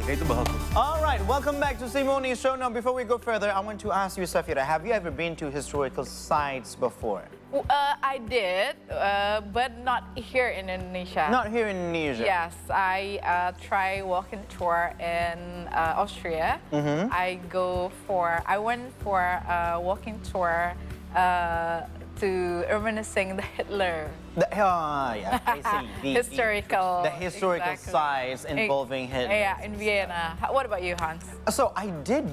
itu bagus. All right, welcome back to Simoni's show. Now, before we go further, I want to ask you, Shafira, have you ever been to historical sites before? I did, but not here in Indonesia. Not here in Indonesia? Yes, I try walking tour in Austria. I went for a walking tour to reminiscing the Hitler. Yeah, I see. The historical historical exactly. sites involving Hitler. Yeah, in Vienna. What about you, Hans? So I did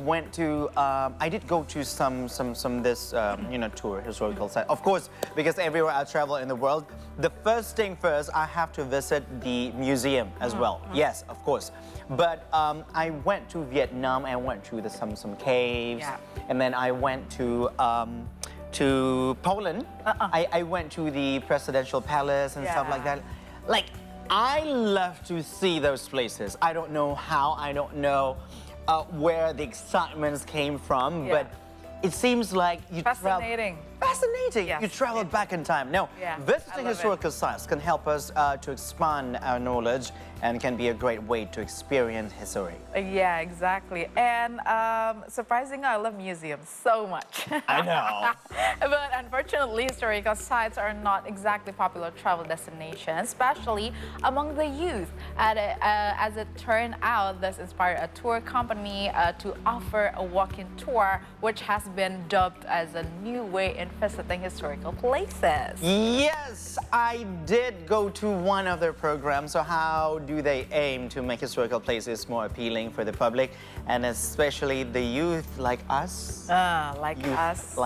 go to some tour historical site. Of course, because everywhere I travel in the world, the first thing first, I have to visit the museum as well. Yes, of course. But I went to Vietnam. I went to some caves, and then I went to Poland. I went to the presidential palace and stuff like that. Like, I love to see those places. I don't know how, I don't know where the excitements came from, but it seems like you Fascinating. Fascinating. Yes. You traveled back in time. Now, visiting historical sites can help us to expand our knowledge and can be a great way to experience history. Yeah, exactly. And surprisingly, I love museums so much. I know. But unfortunately, historical sites are not exactly popular travel destinations, especially among the youth. As it turned out, this inspired a tour company to offer a walking tour, which has been dubbed as a new way in visiting historical places. Yes, I did go to one of their programs. So how do they aim to make historical places more appealing for the public, and especially the youth like us? Like us,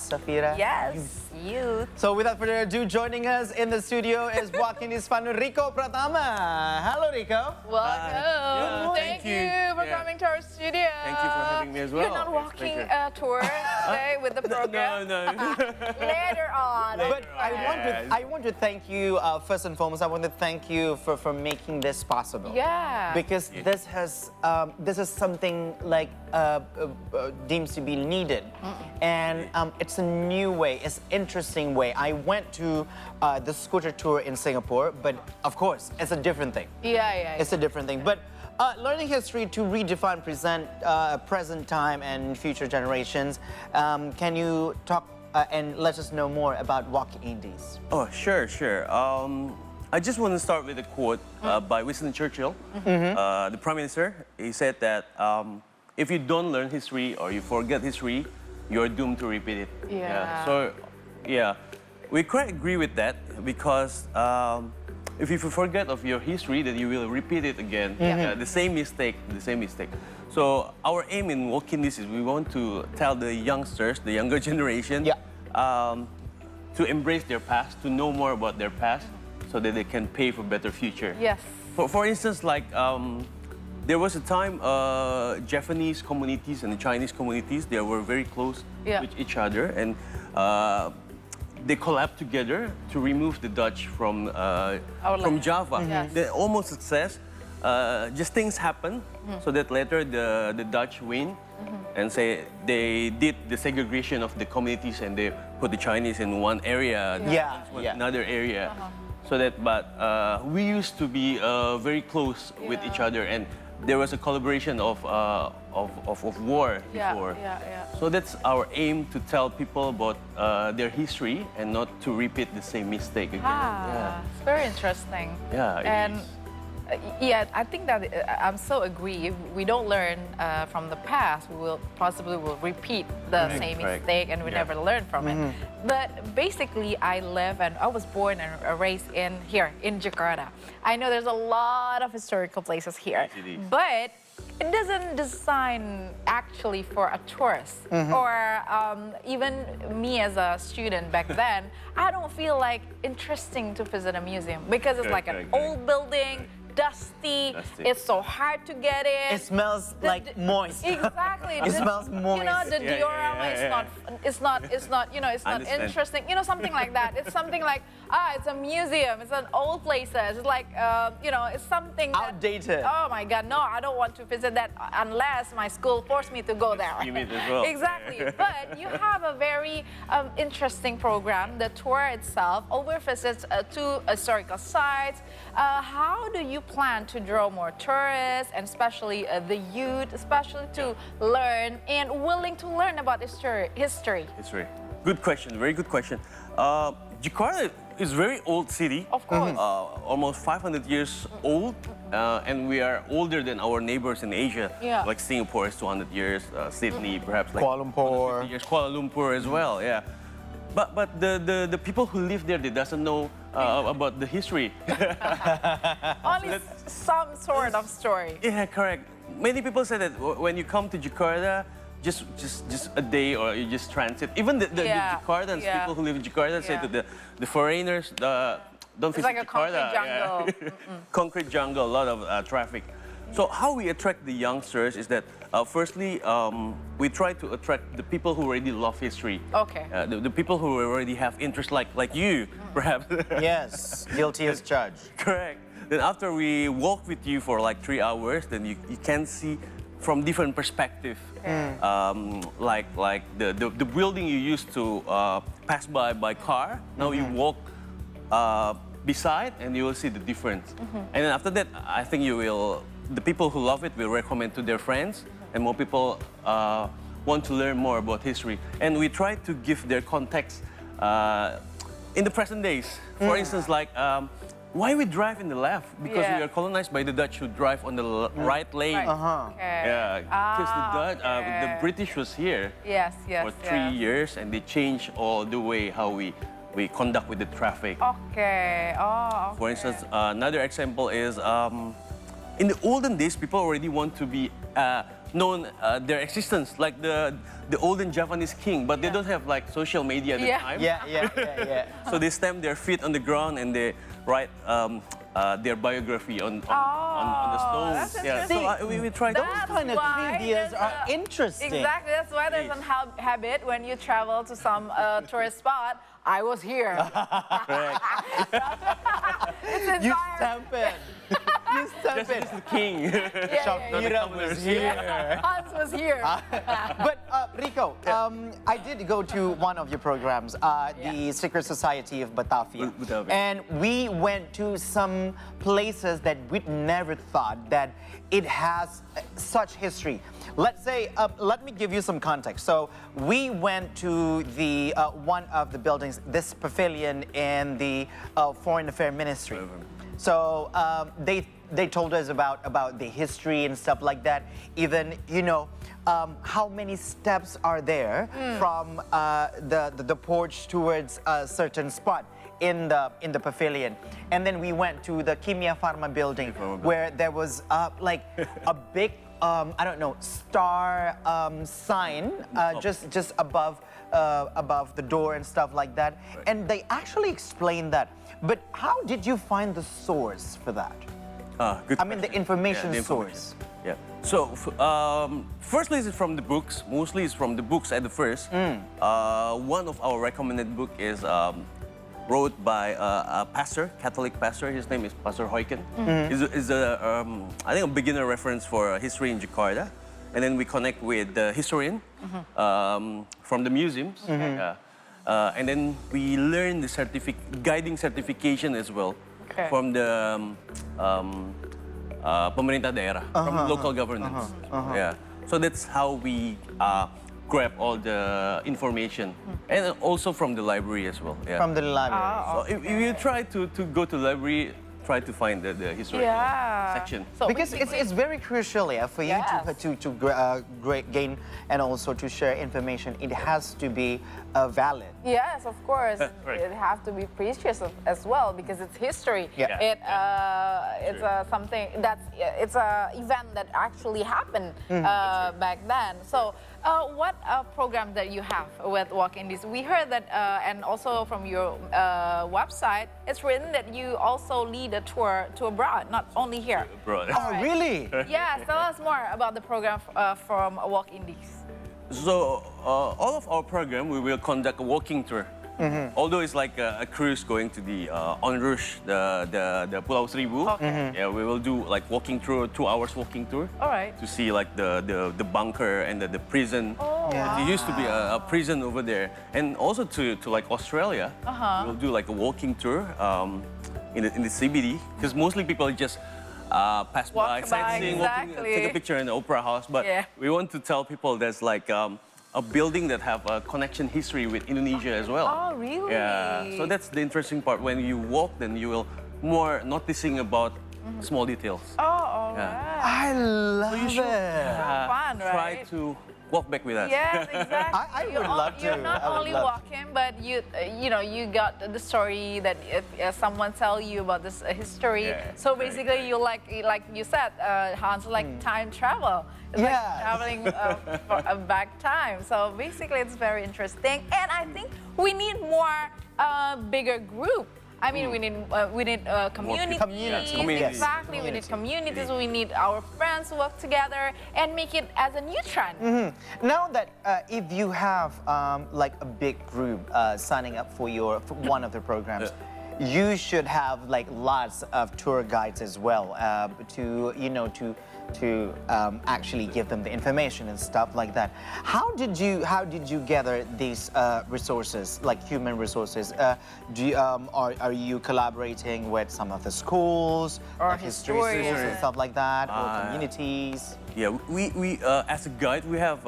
Shafira? Yes, youth. So without further ado, joining us in the studio is Walkindies fan Rico Pratama. Hello, Rico. Welcome. Thank you for coming to our studio. Thank you for having me as well. You're not walking a tour today with the program? No. Later on. But I want to thank you, first and foremost, I want to thank you for making this possible. Yeah. Because this is something like deems to be needed. And it's a new way, it's an interesting way. I went to the scooter tour in Singapore, but of course, it's a different thing. Yeah. It's a different thing. But learning history to redefine present time and future generations, can you talk and let us know more about Walkindies? Oh, sure. I just want to start with a quote by Winston Churchill, the Prime Minister. He said that if you don't learn history or you forget history, you're doomed to repeat it. Yeah. We quite agree with that because if you forget of your history, then you will repeat it again. The same mistake. So our aim in Walkindies is we want to tell the youngsters, the younger generation, to embrace their past, to know more about their past, so that they can pay for better future. Yes. For instance, like there was a time Japanese communities and the Chinese communities, they were very close with each other, and they collabed together to remove the Dutch from Java. They almost success. Just things happen, so that later the Dutch win, and say they did the segregation of the communities and they put the Chinese in one area, another area. So that, but we used to be very close with each other, and there was a collaboration of war before. So that's our aim, to tell people about their history and not to repeat the same mistake again. It's very interesting. And I think that I'm so agree. If we don't learn from the past, we will possibly repeat the same mistake, and we never learn from it. But basically, I live and I was born and raised here in Jakarta. I know there's a lot of historical places here, but it doesn't design actually for a tourist or even me as a student back then. I don't feel like interesting to visit a museum because it's like an old building. Dusty. It's so hard to get in. It smells like moist. Exactly. It smells moist. You know, the diorama is not, it's not interesting. You know, something like that. It's something like, it's a museum, it's an old places, it's like, you know, it's something that, outdated. oh my God, no, I don't want to visit that unless my school forced me to go there. You mean as well. Exactly, but you have a very interesting program. The tour itself over visits to historical sites. How do you plan to draw more tourists and especially the youth, especially to learn and willing to learn about history? History. Good question, very good question. Jakarta is a very old city. Of course. Almost 500 years old, and we are older than our neighbors in Asia. Yeah. Like Singapore is 200 years, Sydney perhaps like Kuala Lumpur. 150 years, Kuala Lumpur as well, yeah. But the people who live there, they doesn't know about the history. Only some sort of story. Yeah, correct. Many people say that when you come to Jakarta, just a day or you just transit. Even the Jakartans, people who live in Jakarta say to the foreigners, don't visit like a Jakarta. concrete jungle. Concrete jungle, a lot of traffic. So how we attract the youngsters is that firstly, we try to attract the people who already love history. Okay. The people who already have interest, like you, perhaps. Yes, guilty as charged. Correct. Then after we walk with you for like 3 hours, then you can see from different perspective, like the building you used to pass by car. Now you walk beside, and you will see the difference. And then after that, I think the people who love it will recommend to their friends, and more people want to learn more about history. And we try to give their context in the present days. For instance, like. Why we drive in the left? Because we are colonized by the Dutch who drive on the right lane. Right. Okay. Yeah, because the British was here for 3 years, and they changed all the way how we conduct with the traffic. Okay. Oh. Okay. For instance, another example is in the olden days, people already want to be known their existence, like the olden Japanese king, but they don't have like social media at the time. Yeah. So they stamp their feet on the ground and they write their biography on the stones. That's So we try Those to. kind of why trivias there's are a- interesting. Exactly, that's why there's a habit when you travel to some tourist spot. I was here. Correct. It's You inspiring. stamp it. You stamp it. Just the king. Shafira was here. Hans was here. But Rico, I did go to one of your programs, the Secret Society of Batavia. Batavia. And we went to some places that we'd never thought that it has such history. Let's say, let me give you some context. So we went to the one of the buildings, this pavilion in the Foreign Affairs Ministry. So they told us about the history and stuff like that. Even, you know, how many steps are there from the porch towards a certain spot in the pavilion. And then we went to the Kimia Pharma building where there was like a big I don't know, star sign just above the door and stuff like that. And they actually explained that. But how did you find the source for that? Good I mean, the question. information the source. Yeah. So, firstly, it's from the books. Mostly, it's from the books at the first. One of our recommended book is wrote by a pastor, Catholic pastor. His name is Pastor Hoiken. Is I think a beginner reference for history in Jakarta. And then we connect with the historian from the museums. And then we learn the guiding certification as well from the pemerintah daerah, from local governance. Yeah. So that's how we grab all the information, and also from the library as well. Yeah. From the library. So if you try to go to the library, try to find the historical section. So Because it's very crucial, for you to gain and also to share information. It has to be valid. Yes, of course. Right. It has to be precious as well because it's history. Yeah. It's something it's a event that actually happened back then. So, what program that you have with Walkindies? We heard that, and also from your website, it's written that you also lead a tour to abroad, not only here. Abroad. Oh, really? Yes, tell us more about the program from Walkindies. So all of our program, we will conduct a walking tour Although it's like a cruise going to the En Rouge, the Pulau Seribu. Yeah, we will do like walking tour, 2 hours walking tour. All right. To see like the bunker and the prison. There used to be a prison over there, and also to like Australia. We'll do like a walking tour in the CBD, because mostly people just pass by, sightseeing, walking, take a picture in the Opera House. But we want to tell people there's like a building that have a connection history with Indonesia as well. Oh, really? Yeah. So that's the interesting part. When you walk, then you will more noticing about small details. Oh, all right. I love it. Fun, right? Try to walk back with us. Yes, exactly. I would love to. You're not I would only love to. walking, but you know, you got the story that if someone tell you about this history. Yeah, So basically, you like you said, Hans, like time travel. It's like traveling for a back time. So basically, it's very interesting, and I think we need more bigger group. I mean, we need community. Communities. Exactly, we need communities. We need our friends to work together and make it as a new trend. Now that if you have like a big group signing up for one of the programs, you should have like lots of tour guides as well to actually give them the information and stuff like that. How did you gather these resources, like human resources? Are you collaborating with some of the schools, Or like history schools historians. and stuff like that, or communities? Yeah, we as a guide, we have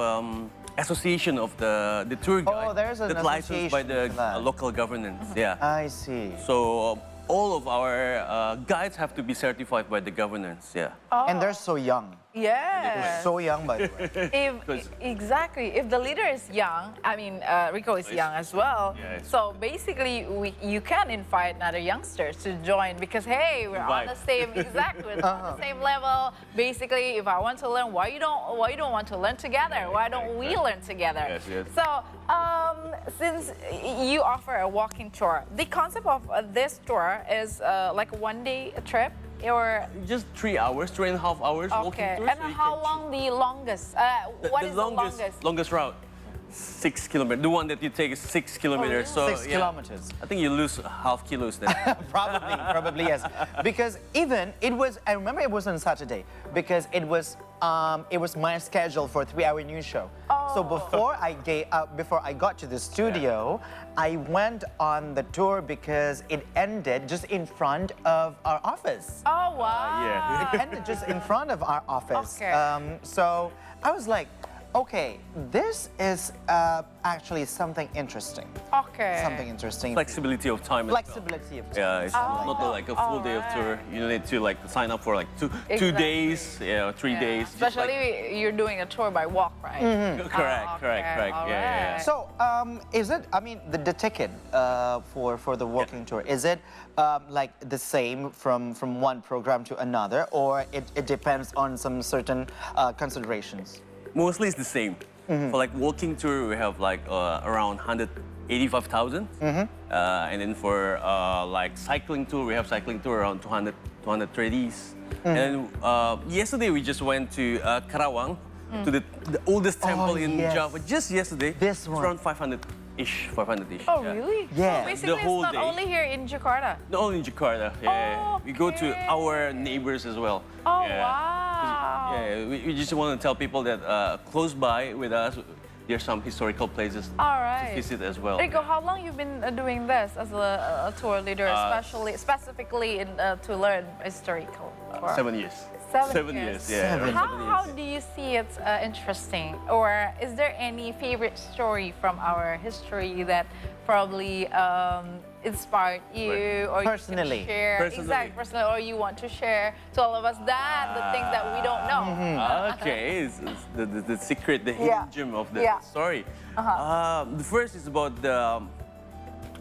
association of the tour guide. Oh, there's an that's licensed by the association for that. local governance. Yeah. I see. So all of our guides have to be certified by the governance. Yeah. And they're so young. Yeah. So young, by the way. Exactly. If the leader is young, I mean, Rico is young as well. Yeah, so basically, you can invite other youngsters to join because hey, we're on the same we're on the same level. Basically, if I want to learn, why you don't want to learn together? Why don't we learn together? Yes, yes. So since you offer a walking tour, the concept of this tour is like a one-day trip. Or just 3 hours, 3.5 hours walking tour. And so you how can long the longest? What is the longest? Longest route? 6 kilometers. The one that you take is 6 kilometers. really? So 6 kilometers. I think you lose half kilos then. Probably yes. Because even I remember it was on Saturday because it was my schedule for a 3-hour news show. So before I got to the studio, I went on the tour because it ended just in front of our office. Oh wow! Yeah. It ended just in front of our office. Okay. So I was like, okay, this is actually something interesting. Okay. Something interesting. Flexibility of time. as well. Flexibility of time. Yeah, it's not like a full day of tour. You need to like sign up for like two days, 3 days. just Especially you're doing a tour by walk, right? Correct. All Yeah. right. So, is it? I mean, the ticket for the walking tour, is it like the same from one program to another, or it depends on some certain considerations? Mostly it's the same. For like walking tour, we have like around 185,000. And then for like cycling tour, we have cycling tour around 230s. And then yesterday we just went to Karawang, to the oldest temple in yes. Java. Just yesterday. This It's one. around 500-ish. Oh really? Yeah. So basically, The whole it's not day. only here in Jakarta. Not only in Jakarta. Yeah. We go to Okay. our neighbors as well. Oh Yeah. wow! Yeah, we just want to tell people that close by with us, there's some historical places All to right. visit as well. Rico, how long you've been doing this as a tour leader, specifically to learn historical? Tour? 7 years. 7 years. Yeah. Seven. How do you see it interesting? Or is there any favorite story from our history that probably inspired you or Personally. you can share? Personally. Exactly, personally, or you want to share to all of us the things that we don't know. Okay, it's the secret, the hidden gem of the story. The first is about the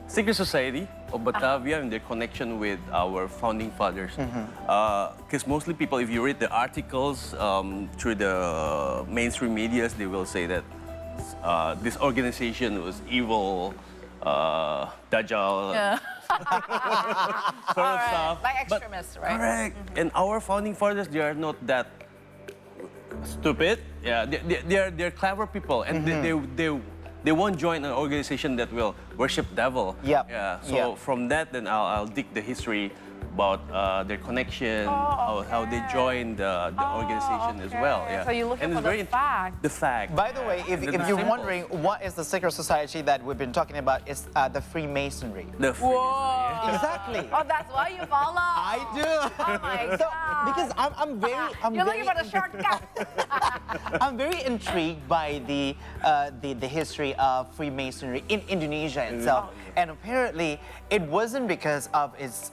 secret society of Batavia and their connection with our founding fathers. Because mostly people, if you read the articles through the mainstream medias, they will say that this organization was evil, Dajjal, sort of stuff. Like extremists, right? Correct. And our founding fathers, they are not that stupid. Yeah, they're clever people, and they won't join an organization that will worship devil. Yep. Yeah. So Yep. from that, then I'll dig the history about their connection, how they joined the organization as well. Yeah. So you're looking and for it's the very fact. The fact. By the way, if And the you're symbols. wondering what is the secret society that we've been talking about, it's the Freemasonry. The Whoa. Exactly. Oh, that's why you follow. I do. Oh my So, God. because I'm You're looking for the shortcut. I'm very intrigued by the history of Freemasonry in Indonesia itself, and apparently it wasn't because of its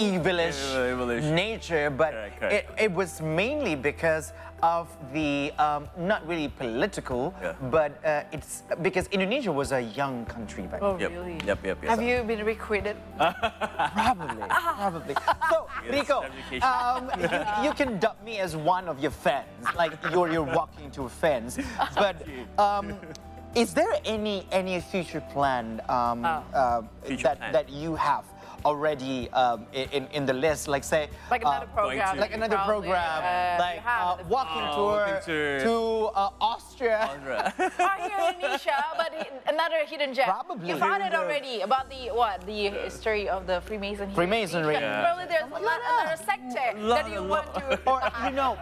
evilish Evilish. nature, but Correct. it was mainly because of the not really political, but it's because Indonesia was a young country back then. Oh, Yep. really? Yep. Have you been recruited? Probably. So, Rico, you can dub me as one of your fans, like you're walking to fans. But is there any future plan that you have already in the list? Like say, Like another program. like another Probably, program, like you have in the walking walking tour tour. to Austria. Or here in Indonesia, but another hidden gem. Probably. You found it already about the history of the Freemasonry. Freemasonry. Probably there's another sector that you want to Or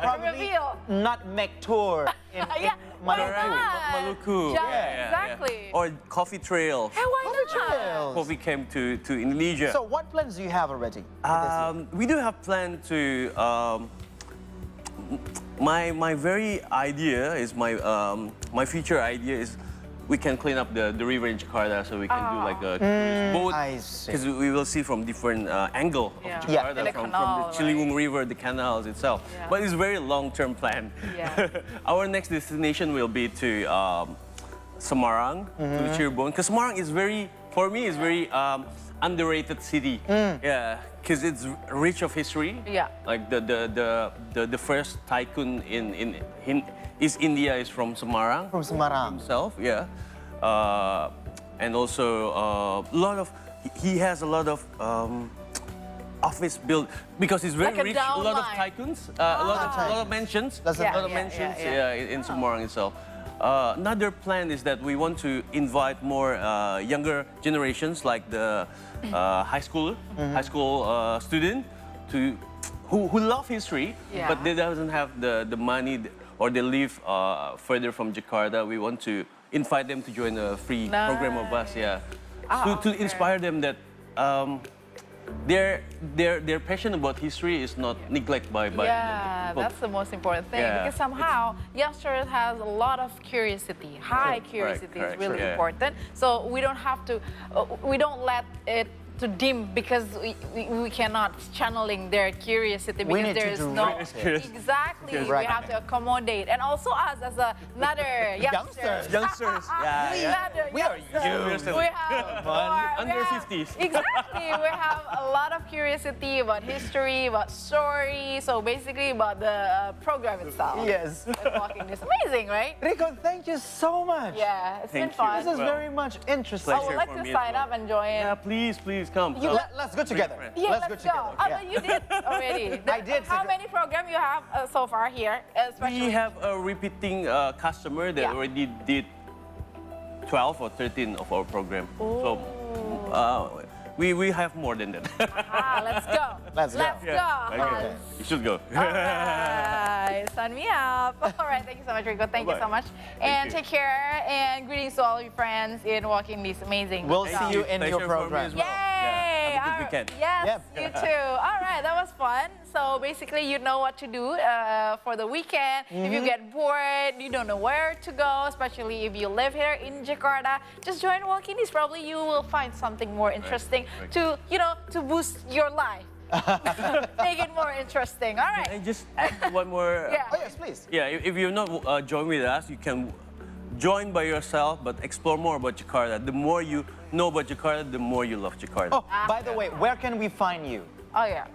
probably reveal. nutmeg tour in Yeah, why Maluku. not? Maluku. Yeah, exactly. Or coffee trails. Hey, why not? Trails. Coffee came to Indonesia. So what plans do you have already? We do have plan to. My very idea is my future idea is we can clean up the river in Jakarta, so we can do like a cruise boat. I see. Because we will see from different angle Yeah. of Yeah. Jakarta, And the from canal, the Ciliwung River, the canals itself. Yeah. But it's a very long-term plan. Yeah. Our next destination will be to Semarang, to Cirebon, because Semarang is for me, is very underrated city. Yeah, because it's rich of history. Yeah. Like the first tycoon in East India is from Semarang. From Semarang. Himself, yeah. And also a lot of he has a lot of office built because it's very Like a rich. A lot of downline. tycoons, a lot of mansions. That's A lot of yeah, mansions, yeah. in Semarang itself. Another plan is that we want to invite more younger generations, like the high school student, who love history, Yeah. but they doesn't have the money or they live further from Jakarta. We want to invite them to join a free program of us, yeah, to inspire them that. Their passion about history is not neglected by Yeah, people. that's the most important thing Yeah, because somehow youngsters has a lot of curiosity. High Correct, curiosity is correct, really yeah. important. So we don't have to, we don't let it to dim because we cannot channeling their curiosity We because need to there is no direct it. exactly. We Right. have to accommodate and also us as another youngsters. Youngsters, yeah. We are young. We have more, Under we have- 50s. Exactly. We have a lot of curiosity about history, about story. So basically about the program itself. Yes. Walking is amazing, right? Rico, thank you so much. Yeah, it's been Thank you. fun. This is Well, very much interesting. I would pleasure like for to me as sign well. up and join. Yeah, please come. Let's go together. friend. Yeah, let's go go. together. Oh, Yeah. but you did already. I did. How many programs you have so far here? Especially We have a repeating customer that Yeah. already did 12 or 13 of our program. So we have more than that. let's go. Let's go. Let's go. Okay. You should go. Alright, sign me up. Alright, thank you so much, Rico. Thank you so Bye-bye. much. And you. take care and greetings to all your friends in Walkindies Amazing. We'll Thank see you in Pleasure your for me program. as well. Yay! Yeah, have a good weekend. Yes, Yep. you too. All right, that was fun. So basically, you know what to do for the weekend. If you get bored, you don't know where to go, especially if you live here in Jakarta, just join Walkindies. Probably you will find something more interesting right. to boost your life. Make it more interesting. All right. And just add one more. Yeah. Oh, yes, please. Yeah, if you're not joined with us, you can join by yourself, but explore more about Jakarta. The more you know about Jakarta, the more you love Jakarta. Oh, by the way, where can we find you? Oh yeah.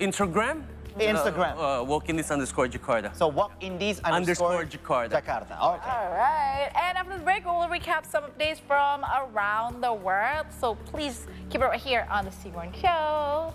Instagram? Instagram. Walkindies_Jakarta. So Walkindies Underscore Jakarta. Jakarta. Okay. All right. And after the break, we'll recap some updates from around the world. So please keep it right here on the Sigmund Show.